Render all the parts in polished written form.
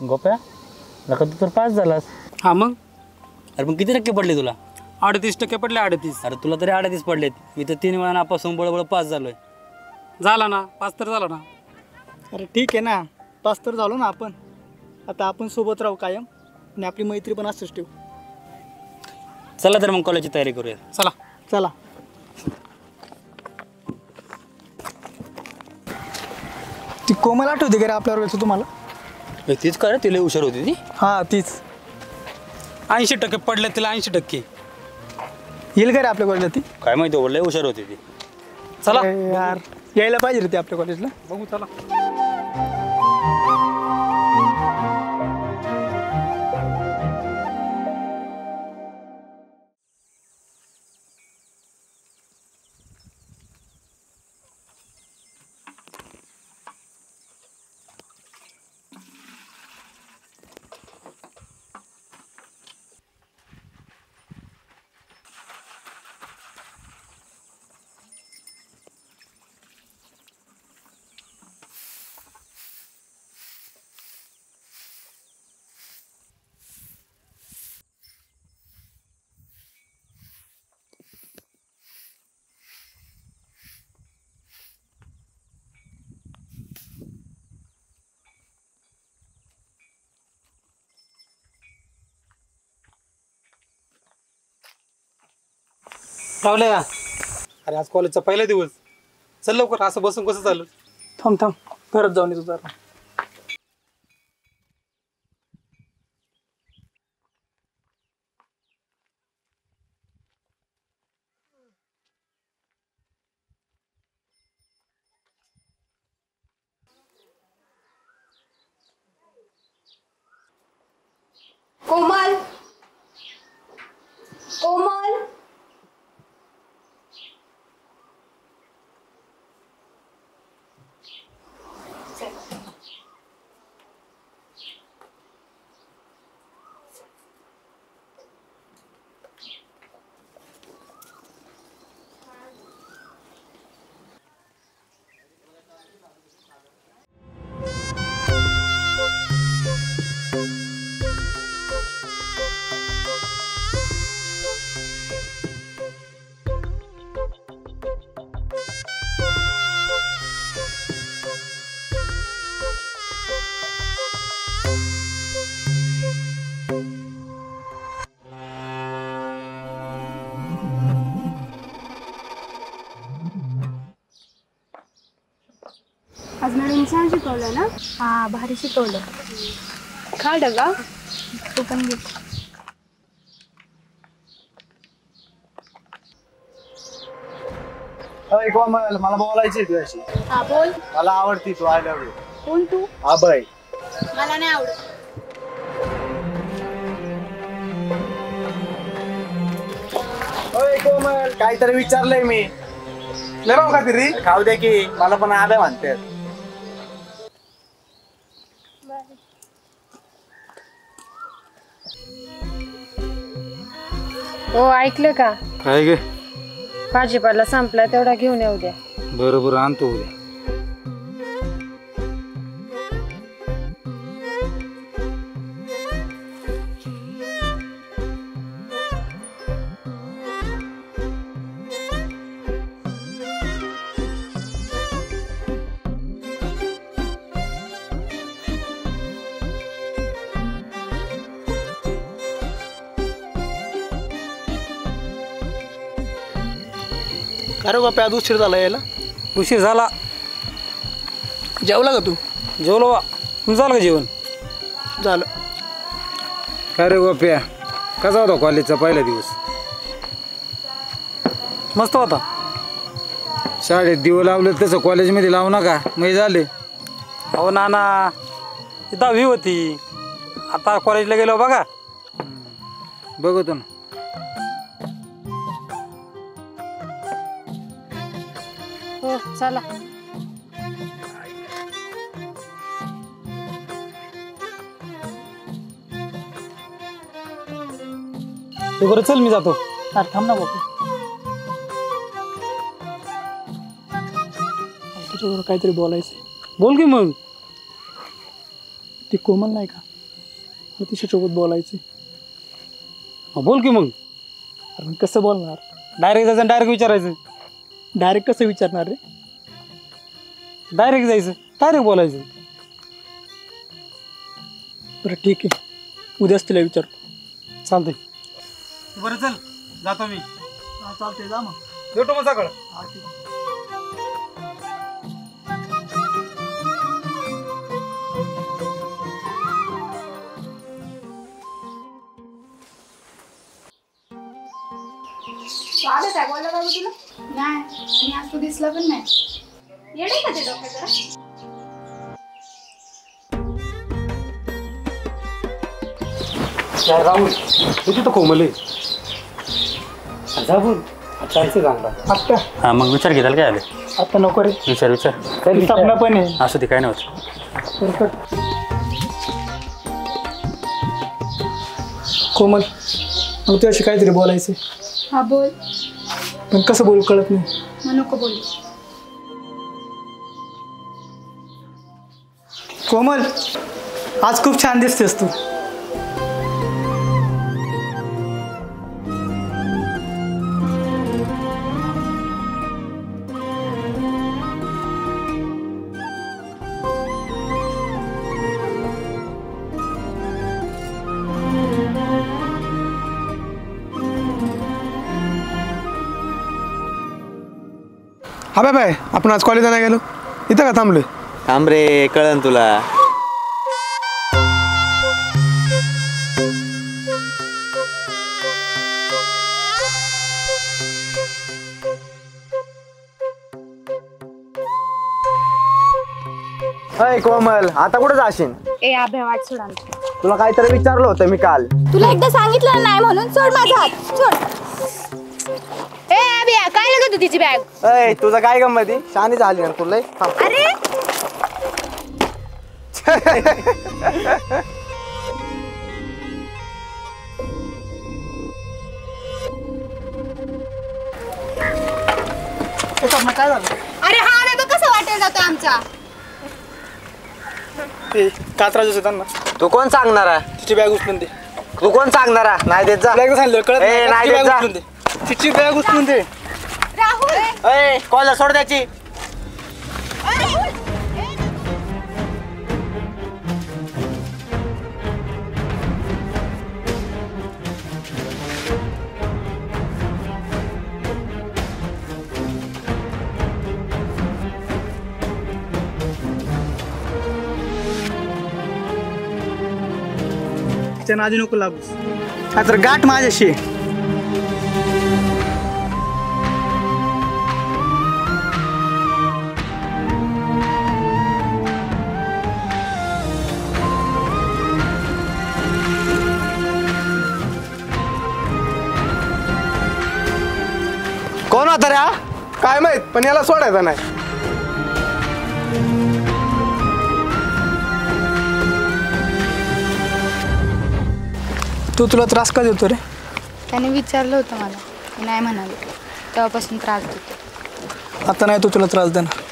गोप्या नका तू तर पास झालास. हा मग अरे पण किती टक्के पडले तुला? 38% पडले. 38 अरे तुला तरी 38 पडलेत. मी तर 3 वेळा नापासून बळबळ पास झालोय. झाला ना, पास तर झाला ना. अरे ठीक आहे ना, पास तर झालो ना आपण. आता आपण सोबत राहू कायम आणि आपली मैत्री पण असंच ठेवू. चला तर मग कॉलेजची तयारी करूया. चला. चला. ती कोमल आठवते का रे आपल्यावर वेळेस तुम्हाला? तीच का रे? तिला हुशार होती ती. हां तीच. 80% पडले तिला. 80% येईल का रे आपल्या कॉलेजला ती? काय माहिती लय हुशार होती ती. चला. अरे यार यायला पाहिजे रे ती आपल्या कॉलेजला. बघू चला. राहुल्या, अरे आज कॉलेजचा पहिला दिवस. चल लवकर. असं बसून कसं चालू? थांब घरात जाऊन येतो जरा. कोमल, कोमल. आज मॅडम छान शिकवलं ना? हा भारी शिकवलं. खा डबा. तू पण घे. अरे कोमल, मला बोलायची तुझ्याशी. हा बोल. मला आवडती तू. I love you. कोण तू? अभय. मला नाही आवडत. अरे कोमल, काहीतरी विचारलंय मी. लढव का तरी? खाऊ दे की, मला पण आबे म्हणते. हो ऐकलं का? काय गे? भाजीपाला संपला तेवढा घेऊन येऊ द्या. बरोबर आणतो उद्या. अरे बापा आज उशीर झाला यायला. उशीर झाला. जेवला का तू? जेवलो बा. तुझं झालं का जेवण? झालं. काय रे गोप्या, कसा होता कॉलेजचा पहिला दिवस? मस्त होता. शाळेत दिवं लावलं तसं कॉलेजमध्ये लावू नका, मग झाले. हो नाना, 10वी होती. आता कॉलेजला गेलो बघा. बघतो ना. हो चला. ते बरं चल मी जातो. अरे थांब ना बापू. तुझ्याबरोबर काहीतरी बोलायचं. बोल की मग. ती कोमल नाही का? मग तिच्यासोबत बोलायचं. बोल की मग. अरे कसं बोलणार? डायरेक्ट जायचं, डायरेक्ट विचारायचं. डायरेक्ट कसं विचारणार रे? डायरेक्ट जायचं, डायरेक्ट बोलायचं. बरं ठीक आहे, उद्याच तिला विचारतो. चालतंय. बरं चल, जातो मी. चालतंय, जा मग. भेटू मग सकाळ. आलं काय बोलला बाबू तुला? नाही, आणि आज तू दिसला पण नाही. येडे का ते डोक्यात जरा? राहुल तुझी तर कोमल आहे. जा बोल. चालते चांगला. आत्ता हां मग विचार घेताल काय आले आता नको रे. विचार सपना पण आहे. असू दे काय नाही होत. बरकट. कोमल, मग तू अशी काहीतरी बोलायचं. हा बोल. पण कसं बोलू कळत नाही. मग नको बोलू. कोमल, आज खूप छान दिसतेस तू. हा बाय बाय, आपण आज कॉलेजला नाही गेलो, इथं का थांबलोय? थांब रे, कळन तुला. अय कोमल, आता कुठं जाशील? ए अभ्या वाट सोड आमची. तुला काहीतरी विचारलं होतं मी काल. तुला एकदा सांगितलं नाही म्हणून सोड माझा हात, सोड. ए अभ्या, काय लागत होती तिची बॅग? अय तुझं काय गंमत आहे? शानी झाली ना तुला. अरे काय झालं? अरे हा नाही तर कसं वाटेल जातो आमचा. ते कात्राज होते त्यांना. तू कोण सांगणार आहे? तिची बॅग उचलून दे. तू कोण सांगणार आहे? नाही देत जा. बॅग सांगितलं कळत ए, नाही तिची देत बॅग जा. उचलून दे. तिची बॅग उचलून दे. राहुल, अय कॉल सोड त्याची. तिच्या नादी नको लागूस. हा तर गाठ माझ्याशी. कोण होता रे हा? काय माहित, पण याला सोडायचं नाही. तुला त्रास का देतो रे? त्याने विचारलं होतं मला, मी नाही म्हणाले. तेव्हापासून त्रास देतो. आता नाही, तुला त्रास देणार.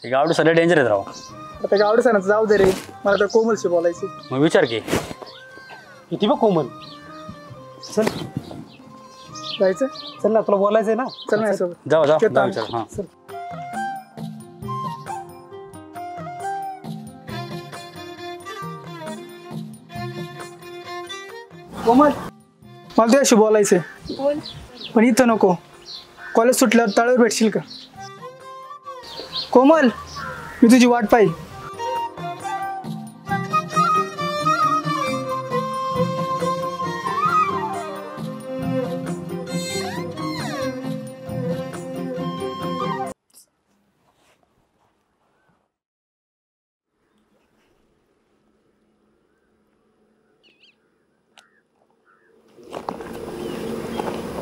ते गावडे सगळे डेंजर आहेत राव. आता गावडे सणाचं जाऊ दे रे, मला तर कोमलशी बोलायचं. मग विचार की. किती बघ कोमल. चल जायचं. चल ना, तुला बोलायचंय ना. चल माझ्यासोबत. जाऊ येतो आम्ही. विचार. हां चल. कोमल, मला तुझ्याशी बोलायचंय. बोल. पण इथं नको, कॉलेज सुटल्यावर तळावर भेटशील का? कोमल, मी तुझी वाट पाहिल.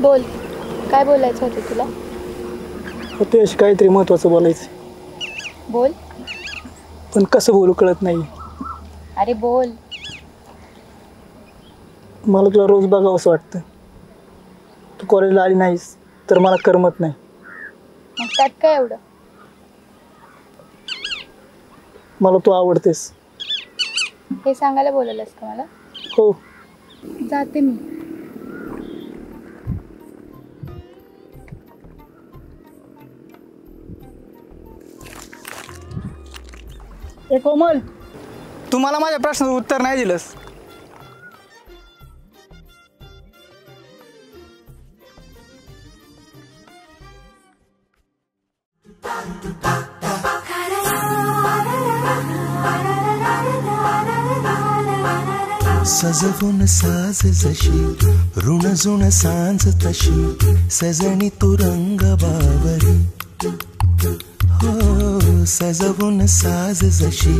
बोल, काय बोलायचं होतं तुला? तुझ्याशी काहीतरी महत्वाचं बोलायचं. बोल. पण कसं बोलू कळत नाही. अरे बोल. मला तुला रोज बघावंसं वाटतं. तू कॉलेजला आली नाहीस तर मला करमत नाही. मग त्यात काय एवढं? मला तू आवडतेस. हे सांगायला बोलवलंस का मला? हो. जाते मी. ए कोमल, तू मला माझ्या प्रश्नाचं उत्तर नाही दिलंस. सजवून साज जशी ऋणजुण सांज तशी सजणी तू रंग बावरी. हो सजवून साज जशी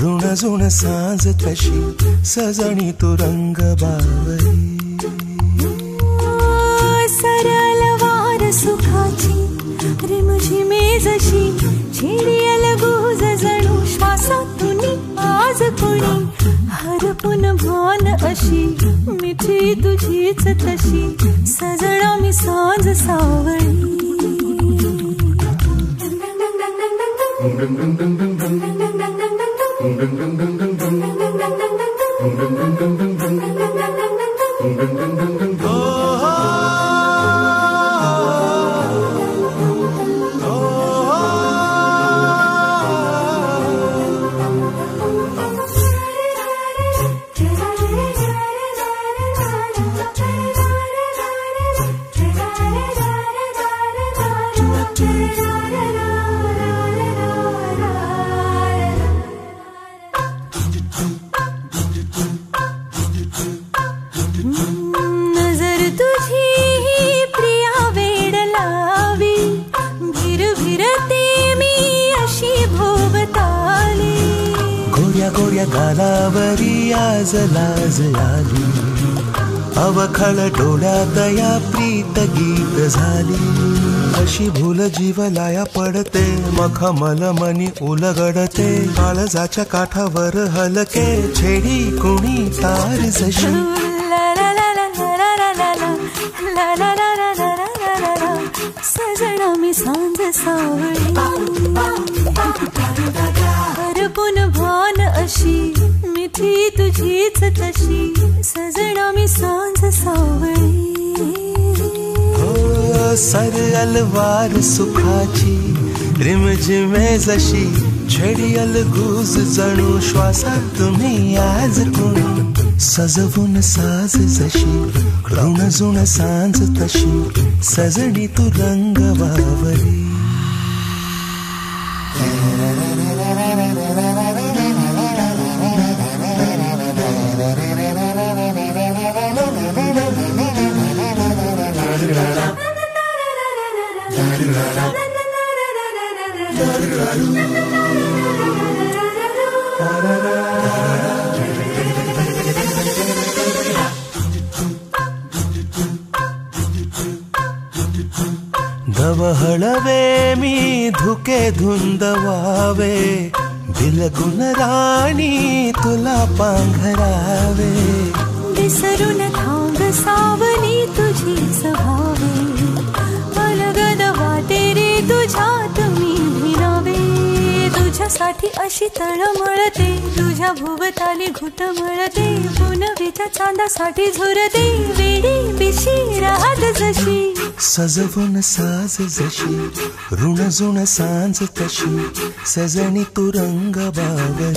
ऋणजुण सांज तशी सजणी तू रंग बावरी. सरल वार सुखाची रिमझिमे जशी छिडियल गुज जणू श्वासातून आज कुणी हरपून भान अशी मिठी तुझीच तशी सजणा मी सांज सावळी. गालावरी आज लाज आली अवखळ डोळ्यात या प्रीत गीत झाली. अशी भूल जीवलाया पडते मखमल मनी उलगडते काळजाच्या काठावर हलके छेडी कुणी तार जशी. सजना मी सांज सावळी हरपून भान अशी मिठी तुझीच तशी सजना मी सांज सावळी. हो सरल वार सुखाची रिमझिमे जशी छेडियल गुज जणू श्वासात तुम्ही आज कोणी सजवून साज जशी ऋणजुण सांज तशी सजणी तू रंग वावरी. दवहळवे मी धुके धुंद व्हावे बिलगुन राणी तुला पांघरावे. विसरून थांब सावली तुझीच भावे अलगद वाटे रे तुझ्यात मी भिनावे. माझ्यासाठी अशी तळमळते तुझ्या भोवताली घुटमळते पुनवीच्या चांदासाठी झुरते वेडी बिशी राहत जशी सजवून साज जशी ऋणजुण सांज तशी सजणी तू रंग बावरी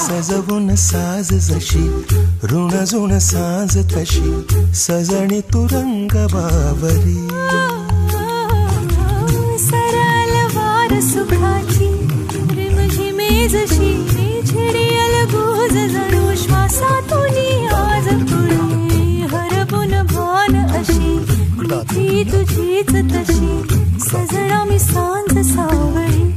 सजवून साज जशी ऋणजुण सांज तशी सजणी तू रंग बावरी सरळ वार सुखाची रिमझिमे जशी झिडीयल गुज जणू श्वासातून आज पुढे हरपून भान अशी मिठी तुझीच तशी सजणा मी सांज सावळी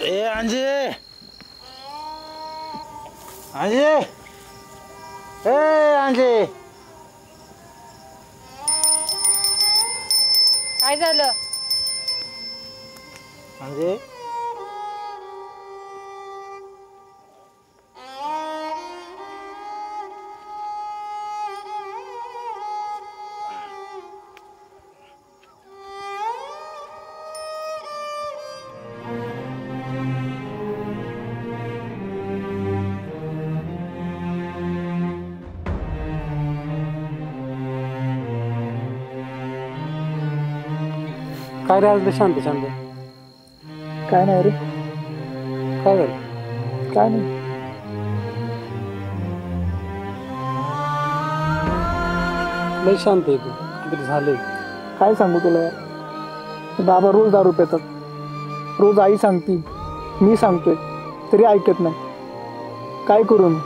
ए अंजे अंजे ए अंजे काय झालं? अंजे काय रे आज शांत शांत काय नाही रे, काय झालं? काय नाही. लय शांत आहे तू, किती झालंय? काय सांगू तुला यार, बाबा रोज दारू पितात, रोज आई सांगती, मी सांगतोय तरी ऐकत नाही. काय करू मी?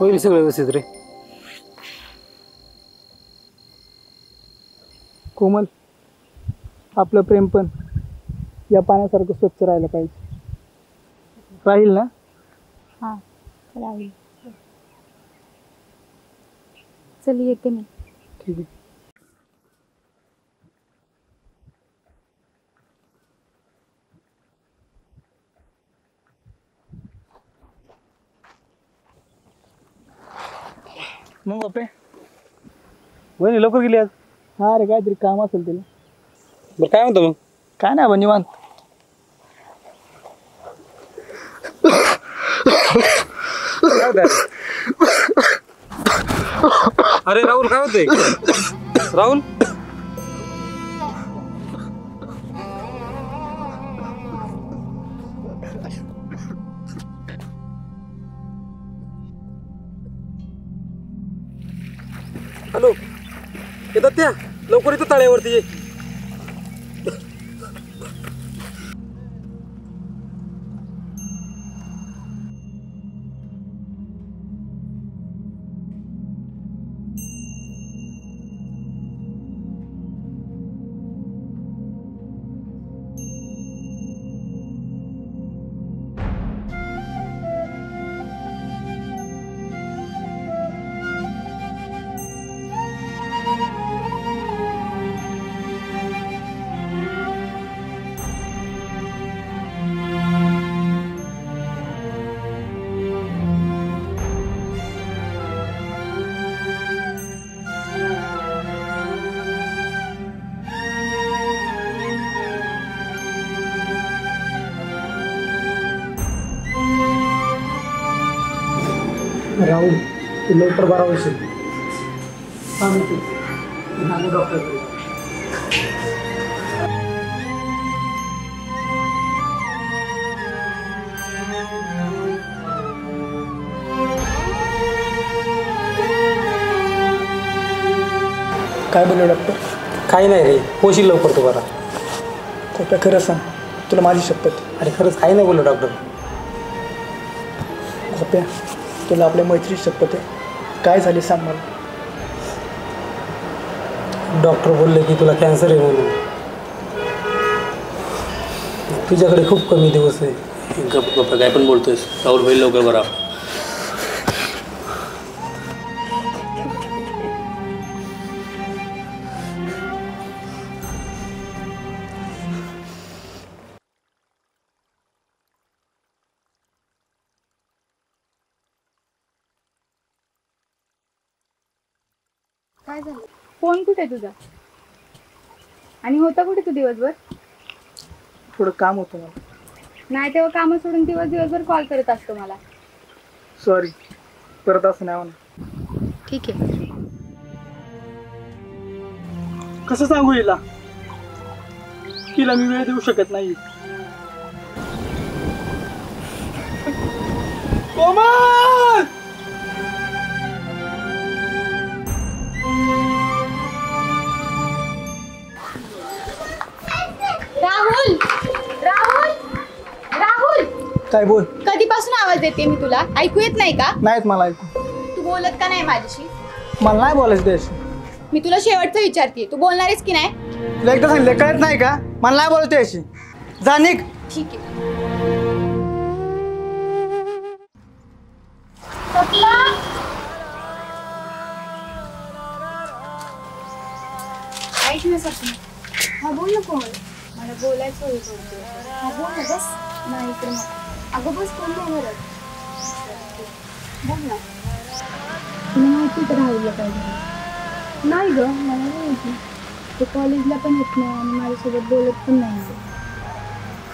होईल सगळं व्यवस्थित रे. कोमल, आपलं प्रेम पण या पाण्यासारखं स्वच्छ राहायला पाहिजे. राहील ना? हां राहील. चल येते मी. ठीक आहे. मग बापे वहिनी लवकर गेली आज? हा रे, काहीतरी काम असेल तिला. बरं काय म्हणतो मग? काय नाही बा, निवांत. अरे राहुल, काय होतंय? राहुल हॅलो, येतात त्या? लवकर येतो तळ्यावरती ये. राहुल, तू लवकर बरा होशील. सांगतो डॉक्टर. काय बोललो डॉक्टर? काही नाही रे, होशील लवकर तू बरा. खोटं खरं सांग, तुला माझी शपथ. अरे खरंच काही नाही बोललो डॉक्टर. खोप्या, तुला आपल्या मैत्रीची शपथ आहे. काय झाली सांग मला. डॉक्टर बोलले की तुला कॅन्सर आहे म्हणून. तुझ्याकडे खूप कमी दिवस आहे. गप्प गप्प काय पण बोलतोयस. राहुल होईल लवकर बरा. काय झालं? फोन कुठे आहे तुझा? आणि होता कुठे तू दिवसभर? थोडं काम होतं मला. नाही तेव्हा कामं सोडून दिवसभर कॉल करत असतो मला. सॉरी, परत असं नाही होणार. ठीक आहे. कसं सांगू हिला? तिला मी वेळ देऊ शकत नाही. कोमल! राहुल, राहुल, राहुल! काय बोल? कधीपासून आवाज देते मी तुला? ऐकू येत नाही का? नाहीत मला ऐकू. तू बोलत का नाही माझ्याशी? मला नाही बोलायचं त्याशी. मी तुला शेवटचं विचारते, तू बोलणारेस की नाही? तुला एकदा सांगितलं कळत नाही का? मला नाही बोलायचं त्याशी. जा निघ. ठीक आहे. ऐक ना सपना. हा बोल ना कोमल. मला बोलायचं होईल थोडं. हा बोल ना. बस नाही इकडे नको. अगं बस कोण नाही घरात. बोल ना. तुला माहिती तर राहिलं पाहिजे. नाही ग, मला नाही माहिती. तो कॉलेजला पण येत नाही आणि माझ्यासोबत बोलत पण नाही.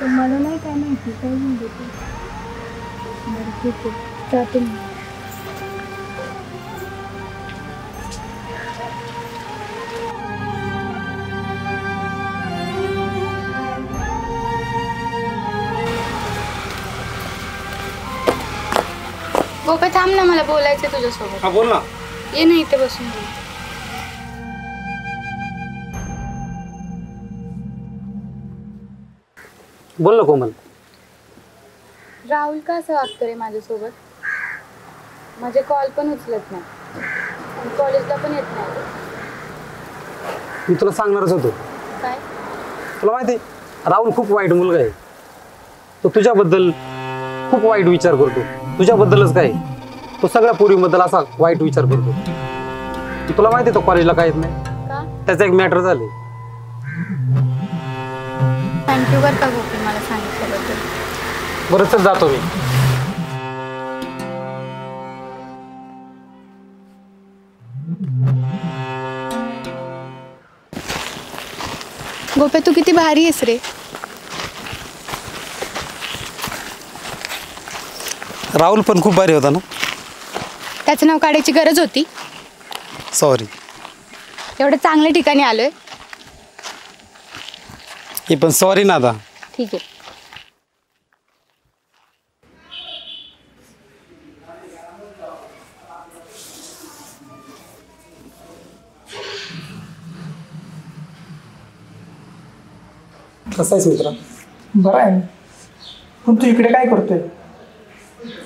तर मला नाही काय माहिती. काय म्हणते तू? बरं ठीक आहे, जाते मी. गोपा थांब ना, मला बोलायचं तुझ्यासोबत. हा बोल ना. ये ना इथे बसून बोल. बोल ना कोमल. राहुल का असं वागतो रे माझ्यासोबत? माझे कॉल पण उचलत नाही आणि कॉलेजला पण येत नाही. मी तुला सांगणारच होतो. काय? तुला माहिती राहुल खूप वाईट मुलगा आहे. तो तुझ्याबद्दल खूप वाईट विचार करतो. तुझ्याबद्दलच काय, तो सगळ्या पोरींबद्दल असा वाईट विचार करतो. तुला माहिती तो कॉलेजला काय येत नाही का? त्याचं एक मॅटर झाले. थँक्यू बरं का गोपी मला सांगितल्याबद्दल. बरं चल जातो मी. गोपे तू किती भारी आहेस रे. राहुल पण खूप भारी होता ना. त्याचं नाव काढायची गरज होती. सॉरी. एवढं चांगल्या ठिकाणी आलोय. हे पण सॉरी ना आता. ठीक आहे. कसा आहेस मित्रा? बरं आहे. पण तू इकडे काय करतोय?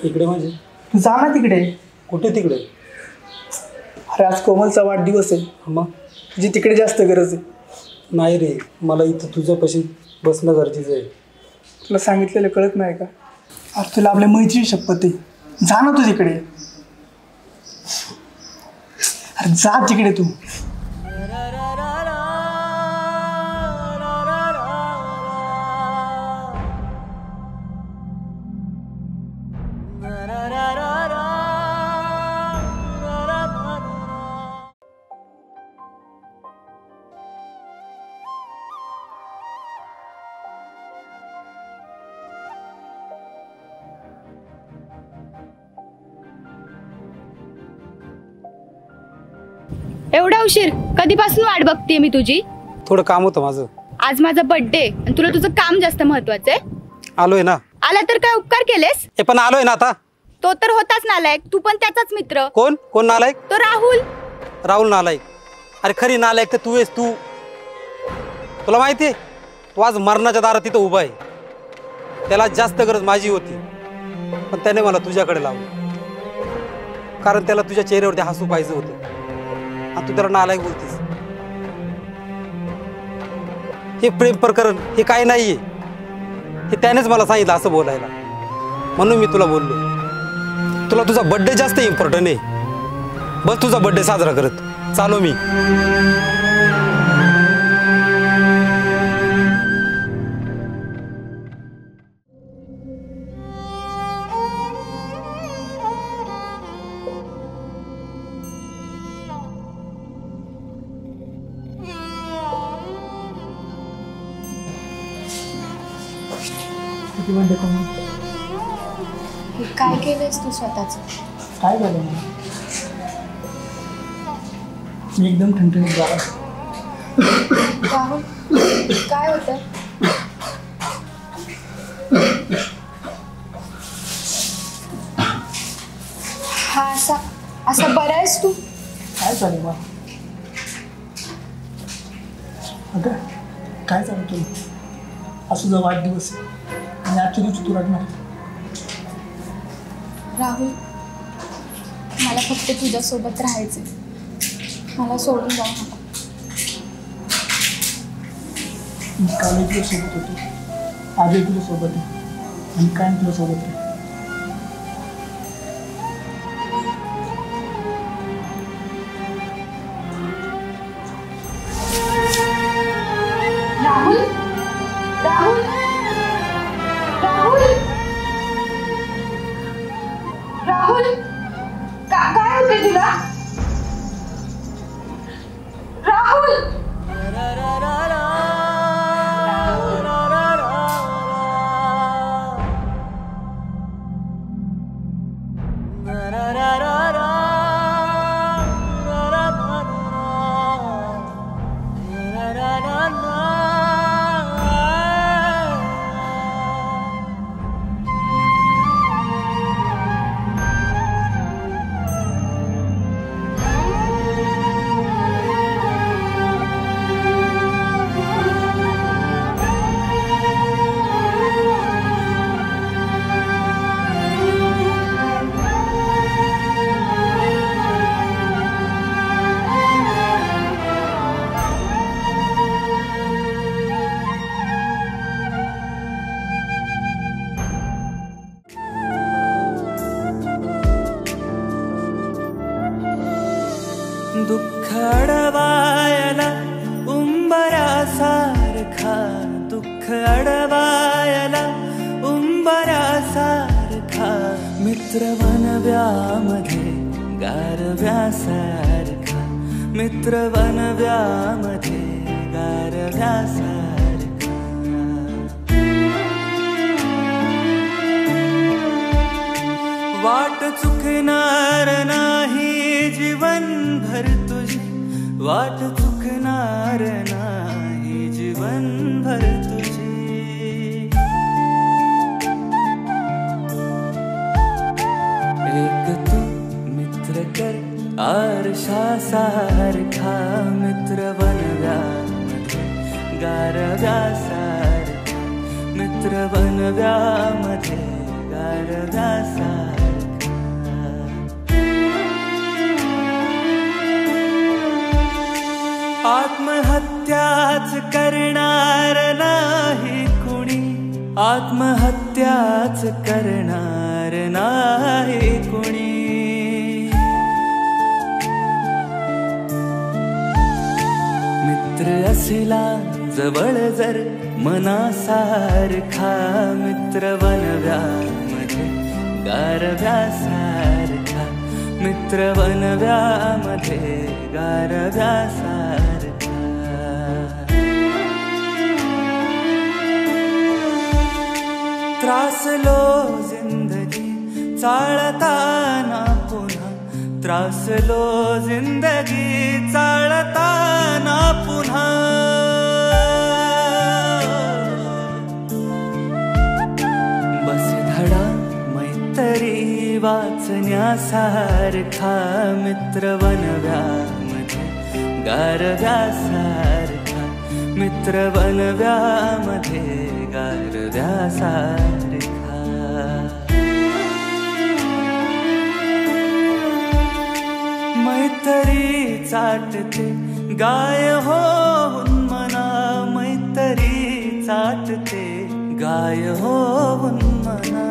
इकडे म्हणजे? तू जा ना तिकडे. कुठे तिकडे? अरे आज कोमलचा वाढदिवस आहे. मग तुझी तिकडे जास्त गरज आहे. नाही रे, मला इथं तुझ्यापाशी बसणं गरजेचं आहे. तुला सांगितलेलं कळत नाही का? अरे तुला आपल्या मैत्रिणी शपथ आहे. जा ना तू तिकडे. अरे जा तिकडे तू. एवढा उशीर? कधीपासून वाट बघतेय मी तुझी. थोडं काम होतं माझं. आज माझा बर्थडे आणि तुला तुझं काम जास्त महत्वाचं आहे. आलोय ना. आला तर काय उपकार केलेस? हे पण आलोय ना आता. तो तर होताच नालायक. तू पण त्याचाच मित्र. कोण कोण नालायक? तो राहुल. राहुल नालायक? अरे खरी नालायक तर तू आहेस. तू तुला माहितीये तो आज मरणाच्या दारात तिथं उभा आहे. त्याला जास्त गरज माझी होती पण त्याने मला तुझ्याकडे लावलं कारण त्याला तुझ्या चेहऱ्यावरती हसू पाहिजे होतं. आणि तू त्याला नालायक बोलतीस. हे प्रेम प्रकरण हे काय नाहीये. हे त्यानेच मला सांगितलं असं बोलायला, म्हणून मी तुला बोललो. तुला तुझा बड्डे जास्त इम्पॉर्टंट आहे. बस तुझा बड्डे साजरा करत चालो मी. काय केलंयस तू स्वतःच? काय झालं मला? मी एकदम ठणठणीत झाला. राहुल, काय होतं? हा असा बरा आहेस तू? काय झालं मला? अगं काय झालं तुला? असं तुझा वाढदिवस आणि आजच्या दिवशी तू रडणार. राहुल, मला फक्त तुझ्यासोबत राहायचं, मला सोडून जाऊ नका. मी काल तुझ्या सोबत होतो, आजही तुझ्या सोबत आहे आणि काय तुझ्या सोबत आहे. राहुल, राहुल, राहुल, राहुल, काय होते तुला? राहुल, दुःख अडवायला उंबरासारखा, दुःख अडवायला उंबरासारखा, मित्र वनव्यामध्ये गारव्यासारखा, मित्र वनव्यामध्ये गारव्यासारखा. वाट चुकणार नाही जीवनभर तुझी, वाट चुकणार नाही जीवनभर तुझी. एक तू मित्र कर आरशासारखा, मित्र वनव्यामध्ये गारव्यासारखा, मित्र वनव्यामध्ये गारव्यासारखा. आत्महत्याच करणार नाही कुणी, आत्महत्याच करणार नाही कुणी. मित्र असला जवळ जर मनासारखा, मित्र वनव्यामध्ये गारव्यासारखा, मित्र वनव्यामध्ये गारव्यासारखा. त्रासलो जिंदगी चाळताना पुन्हा, त्रासलो जिंदगी चाळताना पुन्हा. बस धडा मैत्री वाचण्यासारखा, मित्र वनव्यामध्ये गारव्यासारखा, मित्र वनव्यामध्ये गारव्यासारखा. मैत्री चाटते गाय होऊन मना, मैत्री चाटते गाय होऊन मना.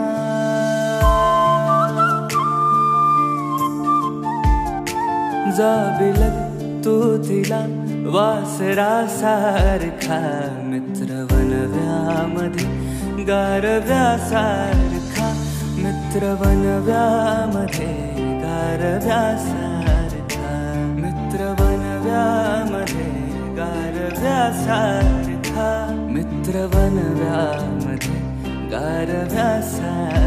जाबिलक तू तिला वासरासारखा, मित्र वनव्यामध्ये गारव्यासारखा, मित्र वनव्यामध्ये गारव्यासारखा, मित्र वनव्यामध्ये गारव्यासारखा, मित्र वनव्यामध्ये गारव्यासारखा.